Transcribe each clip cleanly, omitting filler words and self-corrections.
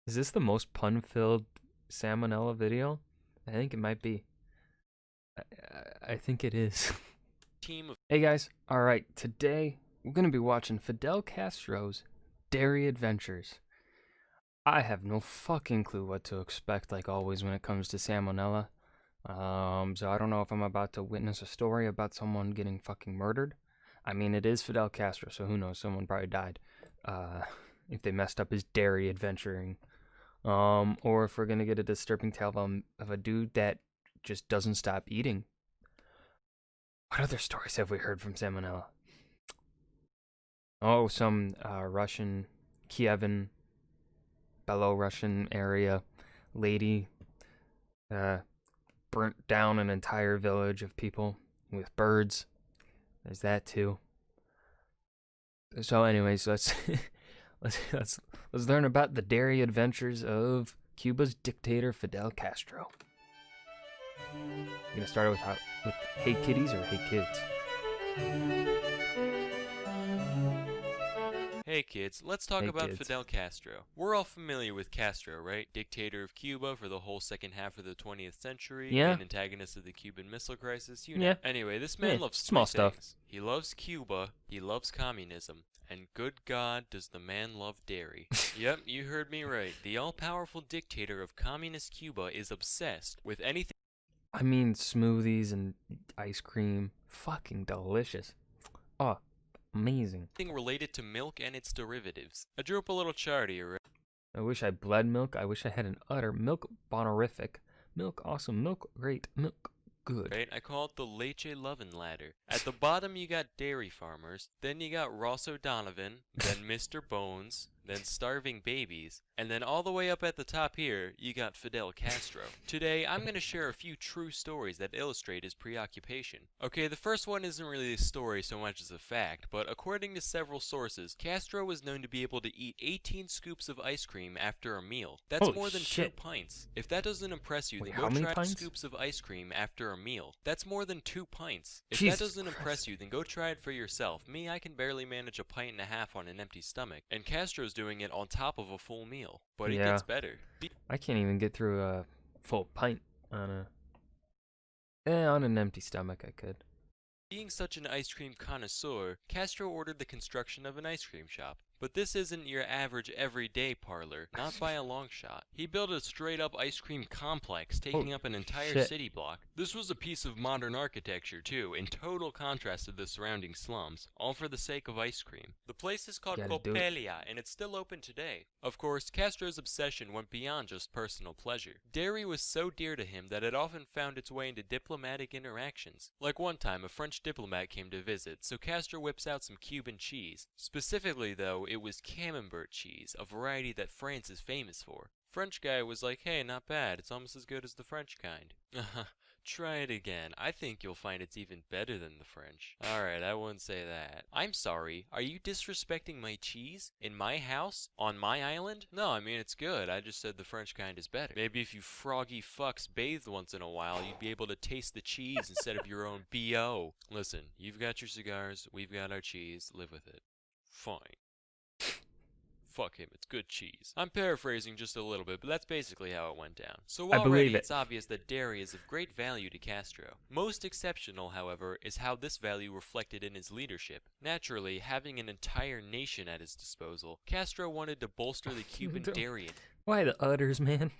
Is this the most pun-filled salmonella video? I think it might be. I think it is. Team of Hey guys, alright, today we're going to be watching Fidel Castro's Dairy Adventures. I have no fucking clue what to expect, like always, when it comes to salmonella. So I don't know if I'm about to witness a story about someone getting fucking murdered. I mean, it is Fidel Castro, so who knows, someone probably died. If they messed up his dairy adventuring. Or if we're gonna get a disturbing tale of a dude that just doesn't stop eating. What other stories have we heard from salmonella? Oh, some Russian, Kievan, Belarusian area lady burnt down an entire village of people with birds. There's that too. So, anyways, let's let's learn about the dairy adventures of Cuba's dictator Fidel Castro. You gonna start with Hey Kitties or Hey Kids? Hey kids, let's talk Hey about kids. Fidel Castro. We're all familiar with Castro, right? Dictator of Cuba for the whole second half of the 20th century, Yeah. main antagonist of the Cuban Missile Crisis, you know. Yeah. Anyway, this man Yeah, loves small three stuff. things. He loves Cuba, he loves communism, and good God does the man love dairy. Yep, you heard me right. The all-powerful dictator of communist Cuba is obsessed with anything I mean, smoothies and ice cream, fucking delicious. Oh, amazing. related to milk and its derivatives. I drew up a little chart here, I wish I bled milk. I wish I had an udder. Milk bonorific. Milk awesome. Milk great. Milk good. right? I call it the Leche Lovin' Ladder. At the bottom, you got dairy farmers, then you got Ross O'Donovan, then Mr. Bones, then starving babies, and then all the way up at the top here, you got Fidel Castro. Today, I'm going to share a few true stories that illustrate his preoccupation. Okay, the first one isn't really a story so much as a fact, but according to several sources, Castro was known to be able to eat 18 scoops of ice cream after a meal. That's Holy more than shit. 2 pints. If that doesn't impress you, Wait, then how go many try pints? scoops of ice cream after a meal. That's more than 2 pints. If Jesus that doesn't Christ. impress you, then go try it for yourself. Me, I can barely manage a pint and a half on an empty stomach, and Castro's doing it on top of a full meal. But it Yeah. gets better. I can't even get through a full pint on on an empty stomach. I could. Being such an ice cream connoisseur, Castro ordered the construction of an ice cream shop. But this isn't your average everyday parlor, not by a long shot. He built a straight-up ice cream complex, taking up an entire shit. city block. This was a piece of modern architecture, too, in total contrast to the surrounding slums, all for the sake of ice cream. The place is called Gotta do it. Copelia, and it's still open today. Of course, Castro's obsession went beyond just personal pleasure. Dairy was so dear to him that it often found its way into diplomatic interactions. Like one time, a French diplomat came to visit, so Castro whips out some Cuban cheese. Specifically, though, it was Camembert cheese, a variety that France is famous for. French guy was like, hey, not bad, it's almost as good as the French kind. Try it again. I think you'll find it's even better than the French. Alright, I wouldn't say that. I'm sorry, are you disrespecting my cheese? In my house? On my island? No, I mean it's good, I just said the French kind is better. Maybe if you froggy fucks bathed once in a while, you'd be able to taste the cheese instead of your own B.O. Listen, you've got your cigars, we've got our cheese, live with it. Fine. Fuck him, it's good cheese. I'm paraphrasing just a little bit, but that's basically how it went down. So I already believe it. it's obvious that dairy is of great value to Castro. Most exceptional, however, is how this value reflected in his leadership. Naturally, having an entire nation at his disposal, Castro wanted to bolster the Cuban dairy Why the udders, man?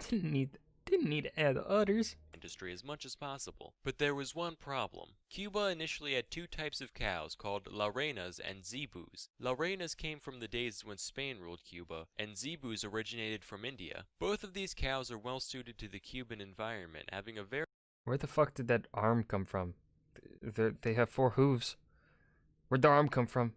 Didn't need to add the udders. industry as much as possible. But there was one problem. Cuba initially had 2 types of cows called La Reinas and Zebus. La Reinas came from the days when Spain ruled Cuba, and Zebus originated from India. Both of these cows are well suited to the Cuban environment, having a very Where the fuck did that arm come from? They have 4 hooves. Where'd the arm come from?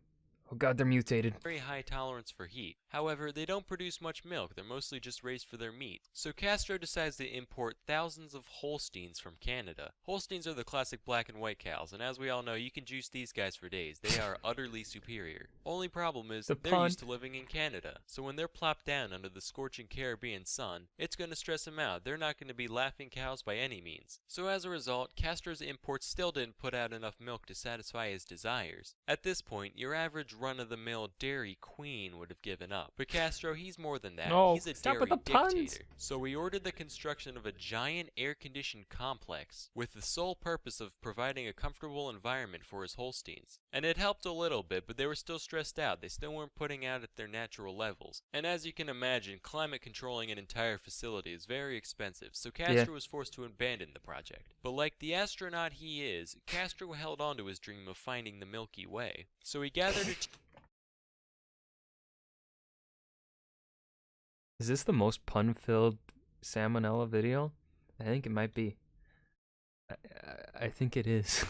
Oh god, they're mutated. high tolerance for heat. However, they don't produce much milk, they're mostly just raised for their meat. So Castro decides to import thousands of Holsteins from Canada. Holsteins are the classic black and white cows, and as we all know, you can juice these guys for days. They are utterly superior. Only problem is, The they're pun. used to living in Canada. So when they're plopped down under the scorching Caribbean sun, it's gonna stress them out. They're not gonna be laughing cows by any means. So as a result, Castro's imports still didn't put out enough milk to satisfy his desires. At this point, your average run-of-the-mill dairy queen would have given up. But Castro, he's more than that. No, He's a stop dairy with the puns. dictator. So he ordered the construction of a giant air-conditioned complex with the sole purpose of providing a comfortable environment for his Holsteins. And it helped a little bit, but they were still stressed out. They still weren't putting out at their natural levels. And as you can imagine, climate controlling an entire facility is very expensive, so Castro was forced to abandon the project. But like the astronaut he is, Castro held on to his dream of finding the Milky Way. So he gathered a Is this the most pun-filled salmonella video? I think it might be. I think it is.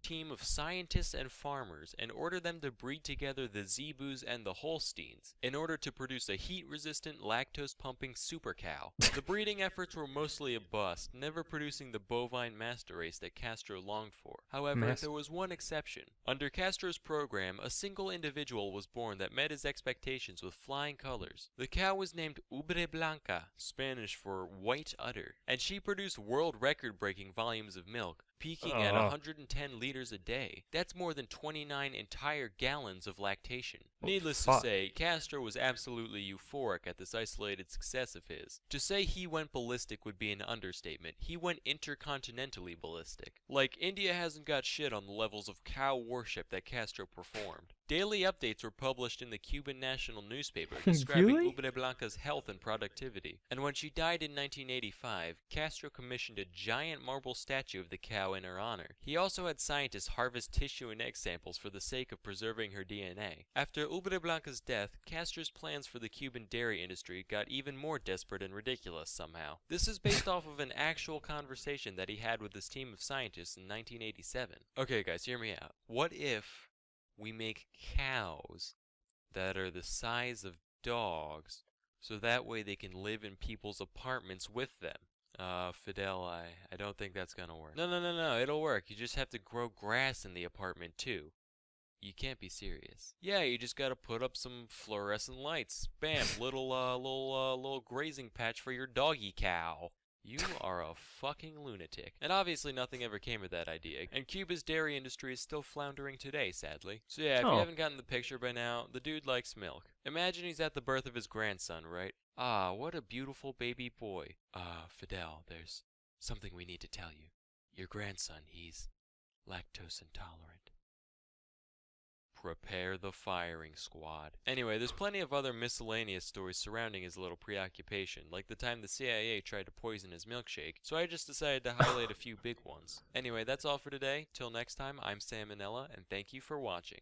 team of scientists and farmers and ordered them to breed together the Zebus and the Holsteins in order to produce a heat-resistant, lactose-pumping super cow. The breeding efforts were mostly a bust, never producing the bovine master race that Castro longed for. However, there was one exception. Under Castro's program, a single individual was born that met his expectations with flying colors. The cow was named Ubre Blanca, Spanish for white udder, and she produced world record-breaking volumes of milk, peaking at 110 liters a day. That's more than 29 entire gallons of lactation. Needless to say, Castro was absolutely euphoric at this isolated success of his. To say he went ballistic would be an understatement. He went intercontinentally ballistic. Like, India hasn't got shit on the levels of cow worship that Castro performed. Daily updates were published in the Cuban national newspaper describing Ubre Blanca's health and productivity. And when she died in 1985, Castro commissioned a giant marble statue of the cow in her honor. He also had scientists harvest tissue and egg samples for the sake of preserving her DNA. After Ubre Blanca's death, Castro's plans for the Cuban dairy industry got even more desperate and ridiculous somehow. This is based off of an actual conversation that he had with his team of scientists in 1987. Okay guys, hear me out. What if we make cows that are the size of dogs, so that way they can live in people's apartments with them? Fidel, I don't think that's gonna work. No, it'll work. You just have to grow grass in the apartment too. You can't be serious. Yeah, you just gotta put up some fluorescent lights. Bam, little grazing patch for your doggy cow. You are a fucking lunatic. And obviously nothing ever came of that idea. And Cuba's dairy industry is still floundering today, sadly. So yeah, if you haven't gotten the picture by now, the dude likes milk. Imagine he's at the birth of his grandson, right? Ah, what a beautiful baby boy. Fidel, there's something we need to tell you. Your grandson, he's lactose intolerant. Prepare the firing squad. Anyway, there's plenty of other miscellaneous stories surrounding his little preoccupation, like the time the CIA tried to poison his milkshake, so I just decided to highlight a few big ones. Anyway, that's all for today. Till next time, I'm Sam and Nella, and thank you for watching.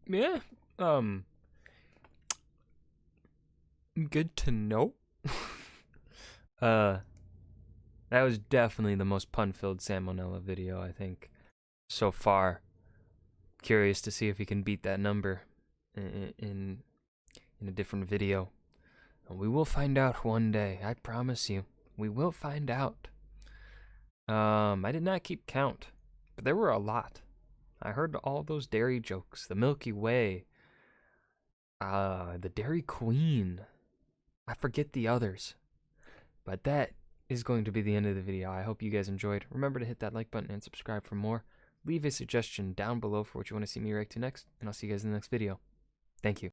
Yeah, good to know. That was definitely the most pun-filled salmonella video, I think, so far. Curious to see if he can beat that number in a different video. And we will find out one day, I promise you. We will find out. I did not keep count, but there were a lot. I heard all those dairy jokes, the Milky Way, the Dairy Queen. I forget the others. But that is going to be the end of the video. I hope you guys enjoyed. Remember to hit that like button and subscribe for more. Leave a suggestion down below for what you want to see me react to next, and I'll see you guys in the next video. Thank you.